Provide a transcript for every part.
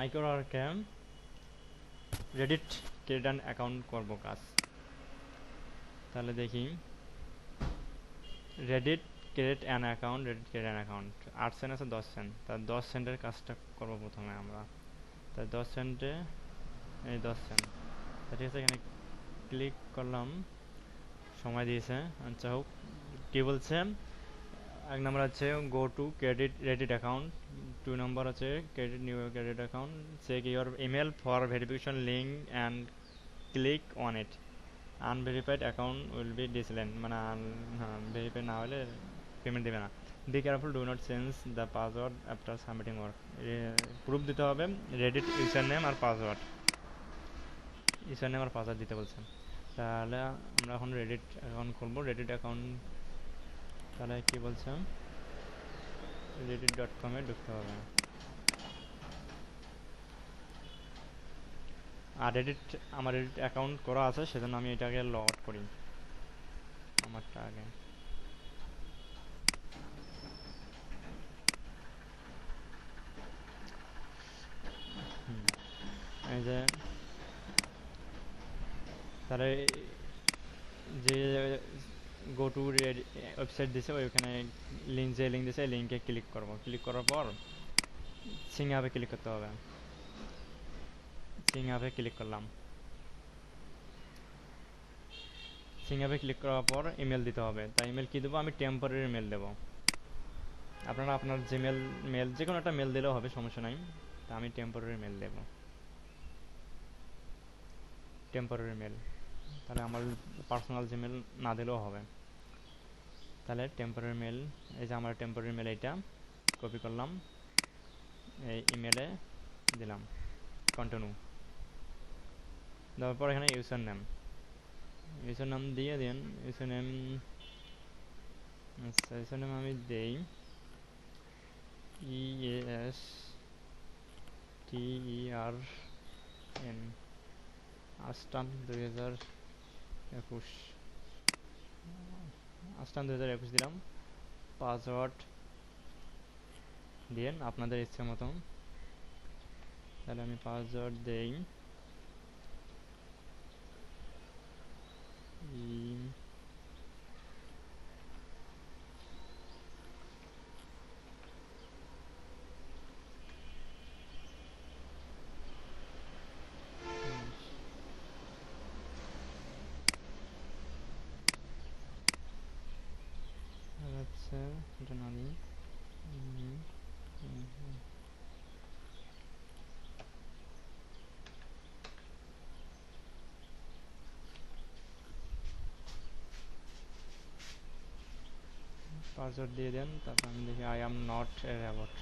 মাইক্রোওয়ার্কে Reddit create an account করব কাজ। তাহলে দেখি Reddit create an account, Reddit create an account 8 cent আছে 10 সেন্ট, তার 10 সেন্টের কাজটা করবো প্রথমে আমরা। তাই 10 সেন্টে এই 10 সেন্ট, ঠিক আছে। এখানে ক্লিক করলাম, সময় দিয়েছে। আচ্ছা হোক, কী বলছে? এক নম্বর আছে go to credit Reddit account, 2 নম্বর আছে credit new credit account, check your email for verification link and click on it, unverified account will be declined, মানে হ্যাঁ ভেরিফাই না হলে পেমেন্ট দেবে না। Be careful, do not change the password after submitting work, proof দিতে হবে Reddit username আর password, username আর পাসওয়ার্ড দিতে বলছেন। তাহলে আমরা এখন রেডিট অ্যাকাউন্ট খুলবো, রেডিট অ্যাকাউন্ট। তাহলে কী বলছে, reddit.com-এ ঢুকতে হবে। আর রেডিট, আমার রেডিট অ্যাকাউন্ট করা আছে, সেজন্য আমি এটাকে লগ আউট করি আমারটা আগে। এই যে তাহলে যে গো টু ওয়েবসাইট দিছে, ওইখানে লিঙ্ক, যে লিঙ্ক দিছে লিঙ্কে ক্লিক করব। ক্লিক করার পর সিং অ্যাপে ক্লিক করতে হবে। সিং অ্যাপে ক্লিক করলাম। সিং অ্যাপে ক্লিক করার পর ইমেল দিতে হবে। তাই ইমেল কী দেবো? আমি টেম্পোরারি মেল দেবো। আপনারা আপনার জিমেল মেল যে কোনো একটা মেল দিলেও হবে, সমস্যা নাই। তা আমি টেম্পোরারি মেল দেবো, টেম্পোরারি মেল। তাহলে আমার পার্সোনাল জিমেল না দিলেও হবে। তাহলে টেম্পোরারি মেল, এই যে আমার টেম্পোরারি মেল, এইটা কপি করলাম, এই ইমেলে দিলাম, কন্টিনিউ দেওয়ার পর এখানে ইউজার নেম, ইউজার নাম দিয়ে দিন। ইউজার নেম, আচ্ছা ইউজার নেম আমি দেই EASTERN, আস্টান 2021, আস্টান 2021 দিলাম। পাসওয়ার্ড দিন আপনাদের ইচ্ছে মতন। তাহলে আমি পাসওয়ার্ড দেই আচ্ছা এটা না দিই। পাসওয়ার্ড দিয়ে দেন। তারপর আমি দেখি I am not a robot.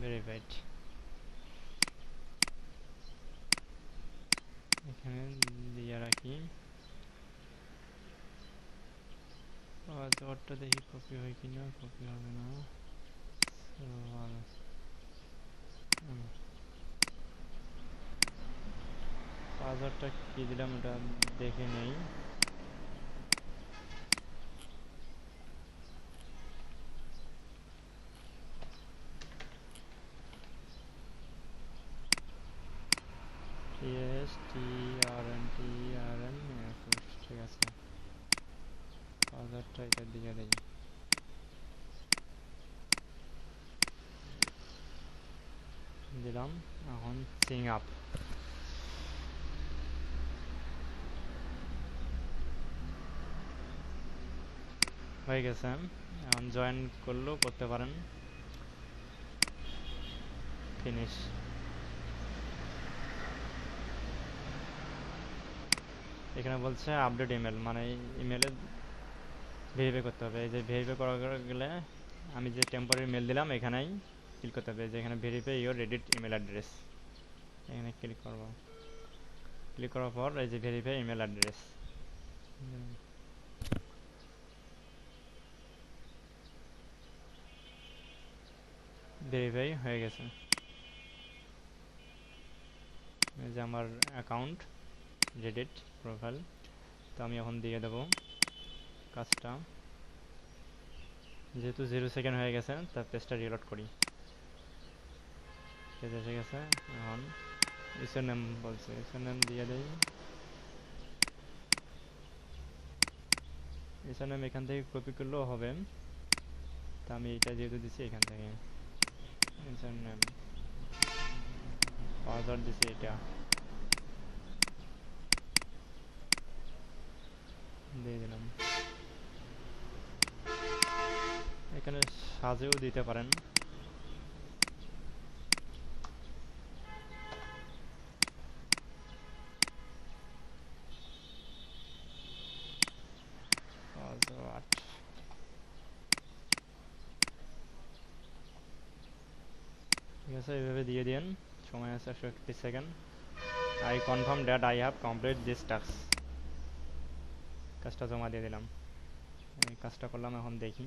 Verified, এখানে দিয়ে রাখি। পাসওয়ার্ডটা দেখি কপি হয় কিনা, কপি হবে না। পাসওয়ার্ডটা কি দিলাম ওটা দেখে নেই। TSTRN ঠিক আছে, পাসওয়ার্ডটা এটা দিয়ে দেই। দিলাম, এখন সিং আপ হয়ে গেছে। এখন জয়েন করলেও করতে পারেন। ফিনিশ। এখানে বলছে আপডেট ইমেল, মানে ইমেলে ভেরিফাই করতে হবে। এই যে ভেরিফাই করা গেলে আমি যে টেম্পোরারি মেল দিলাম এখানেই ক্লিক করতে হবে, যে এখানে verify your Reddit email address, এখানে ক্লিক করব। ক্লিক করার পর এই যে ভেরিফাই ইমেল অ্যাড্রেস, ভেরিফাই হয়ে গেছে। এই যে আমার অ্যাকাউন্ট রেডিট প্রোফাইল। তো আমি এখন দিয়ে দেবো কাজটা, যেহেতু 0 সেকেন্ড হয়ে গেছে তার পেজটা রিলোড করি। পেজ এসে গেছে। এখন ইউজার নেম বলছে, ইউজার নেম দিয়ে দেই। ইউজার নেম এখান থেকে কপি করলেও হবে, তা আমি এটা যেহেতু দিচ্ছি এখান থেকে ইউজার নেম, পাসওয়ার্ড দিচ্ছি এটা দিয়ে দিলাম। এখানে সাজেও দিতে পারেন। পাসওয়ার্ড ঠিক আছে, এইভাবে দিয়ে দিন। সময় আছে 131 second. I confirm that I have complete this task. কাজটা জমা দিয়ে দিলাম। এই কাজটা করলাম, এখন দেখি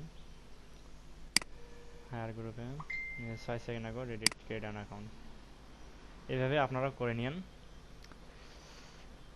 হায়ার গ্রুপে 6 সেকেন্ড আগে রেডিট ক্রিয়েট অ্যান অ্যাকাউন্ট। এইভাবে আপনারা করে নিন।